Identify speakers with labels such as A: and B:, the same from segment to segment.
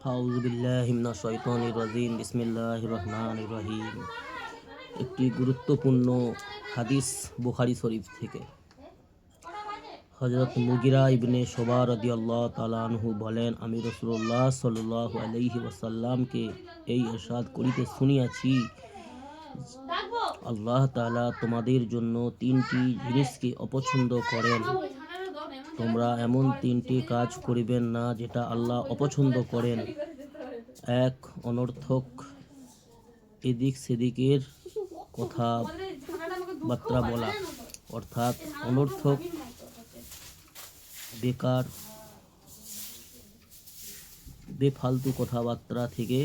A: আউযু বিল্লাহি মিনাশ শাইতানির রাজিম। বিসমিল্লাহির রহমানির রহিম। একটি গুরুত্বপূর্ণ হাদিস বুখারী শরীফ থেকে। হযরত মুগিরা ইবনে শুবা রাদিয়াল্লাহু তাআলা আনহু বলেন, আমি রাসূলুল্লাহ সাল্লাল্লাহু আলাইহি ওয়াসাল্লামকে এই ইরশাদ করিতে শুনিয়াছি, আল্লাহ তাআলা তোমাদের জন্য তিনটি জিনিসকে অপছন্দ করেন। তোমরা এমন তিনটি কাজ করিবেন না যেটা আল্লাহ অপছন্দ করেন। এক, অনর্থক এদিক সেদিকের কথাবার্তা বলা, অর্থাৎ অনর্থক বেকার বেফালতু কথাবার্তা থেকে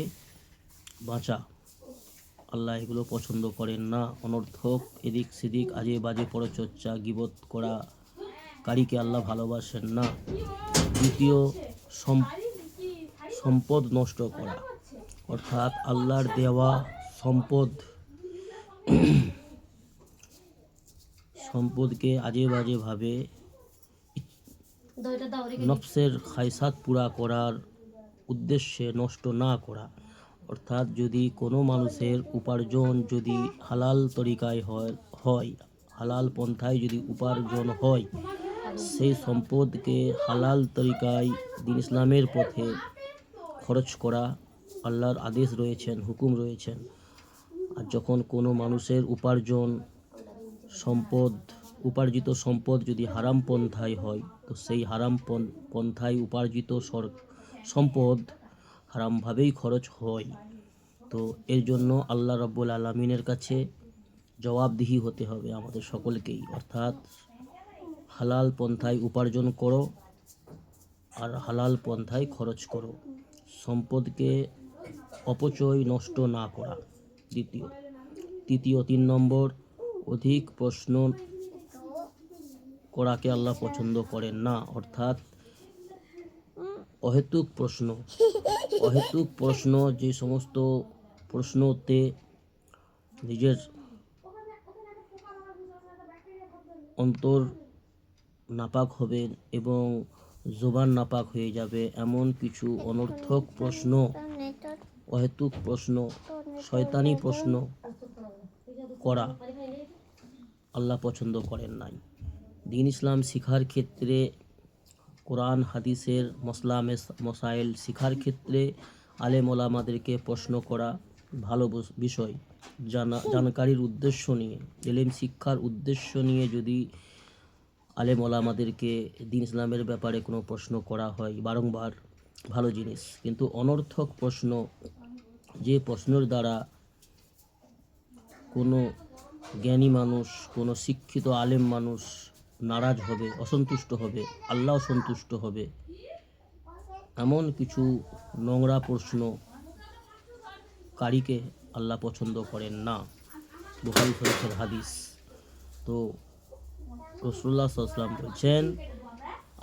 A: বাঁচা। আল্লাহ এগুলো পছন্দ করেন না। অনর্থক এদিক সেদিক আজে বাজে পরচর্চা গীবত করা কারীকে আল্লাহ ভালোবাসেন না। দ্বিতীয়, সম্পদ নষ্ট করা, অর্থাৎ আল্লাহর দেওয়া সম্পদকে আজে বাজে ভাবে নফসের খায়সাত পুরা করার উদ্দেশ্যে নষ্ট না করা। অর্থাৎ যদি কোনো মানুষের উপার্জন যদি হালাল তরিকায় হয়, হালাল পন্থায় যদি উপার্জন হয়, সেই সম্পদকে হালাল তরিকায় দিন ইসলামের পথে খরচ করা আল্লাহর আদেশ রয়েছেন, হুকুম রয়েছেন। আর যখন কোনো মানুষের উপার্জিত সম্পদ যদি হারাম পন্থায় হয়, তো সেই হারাম পন্থায় উপার্জিত সম্পদ হারামভাবেই খরচ হয়। তো এর জন্য আল্লাহ রাব্বুল আলামিনের কাছে জবাবদিহি হতে হবে আমাদের সকলকেই। অর্থাৎ হালাল পন্থায় উপার্জন করো আর হালাল পন্থায় খরচ করো, সম্পদকে অপচয় নষ্ট না করা। তৃতীয় 3 নম্বর, অধিক প্রশ্ন করাকে আল্লাহ পছন্দ করেন না। অর্থাৎ অহেতুক প্রশ্ন, যে সমস্ত প্রশ্নতে নিজের অন্তর নাপাক হবে এবং জবান নাপাক হয়ে যাবে, এমন কিছু অনর্থক প্রশ্ন, অহেতুক প্রশ্ন, শয়তানি প্রশ্ন করা আল্লাহ পছন্দ করেন নাই। দ্বীন ইসলাম শিখার ক্ষেত্রে, কোরআন হাদিসের মসাইল শিখার ক্ষেত্রে আলেম ওলামাদেরকে প্রশ্ন করা ভালো বিষয়। জানকারীর উদ্দেশ্য নিয়ে, ইলম শিক্ষার উদ্দেশ্য নিয়ে যদি আলেম ওলামাদেরকে দ্বীন ইসলামের ব্যাপারে কোনো প্রশ্ন করা হয় বারংবার, ভালো জিনিস। কিন্তু অনর্থক প্রশ্ন, যে প্রশ্নের দ্বারা কোনো জ্ঞানী মানুষ, কোনো শিক্ষিত আলেম মানুষ নারাজ হবে, অসন্তুষ্ট হবে, আল্লাহ সন্তুষ্ট হবে, এমন কিছু নোংরা প্রশ্ন কারীকে আল্লাহ পছন্দ করেন না। বুখারী শরীফের হাদিস। তো রাসূলুল্লাহ সাল্লাল্লাহু আলাইহি ওয়াসাল্লাম বলছেন,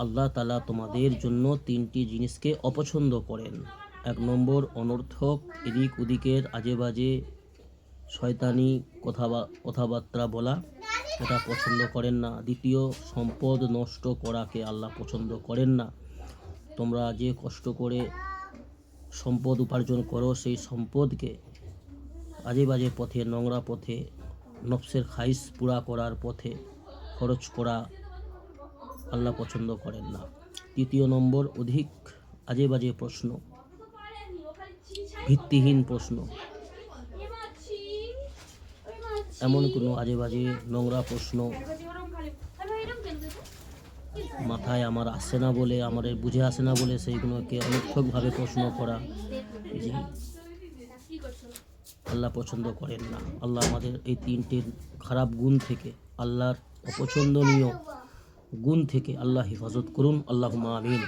A: আল্লাহ তাআলা তোমাদের জন্য তিনটি জিনিসকে অপছন্দ করেন। 1 নম্বর, অনর্থক এদিক ওদিকের আজে বাজে শয়তানি কথাবার্তা বলা, এটা পছন্দ করেন না। দ্বিতীয়, সম্পদ নষ্ট করাকে আল্লাহ পছন্দ করেন না। তোমরা যে কষ্ট করে সম্পদ উপার্জন করো, সেই সম্পদকে আজে বাজে পথে, নোংরা পথে, নফসের খাইশ পুরা করার পথে খরচ করা আল্লাহ পছন্দ করেন না। তৃতীয় নম্বর, অধিক আজে বাজে প্রশ্ন, ভিত্তিহীন প্রশ্ন, এমন কোনো আজে বাজে নোংরা প্রশ্ন মাথায় আমার আসে না বলে, আমার বুঝে আসে না বলে সেইগুলোকে অনর্থকভাবে প্রশ্ন করা, যে আল্লাহ পছন্দ করেন না। আল্লাহ আমাদের এই 3টি খারাপ গুণ থেকে, আল্লাহর অপছন্দনীয় গুণ থেকে আল্লাহ হেফাজত করুন। আল্লাহুম্মা আমিন।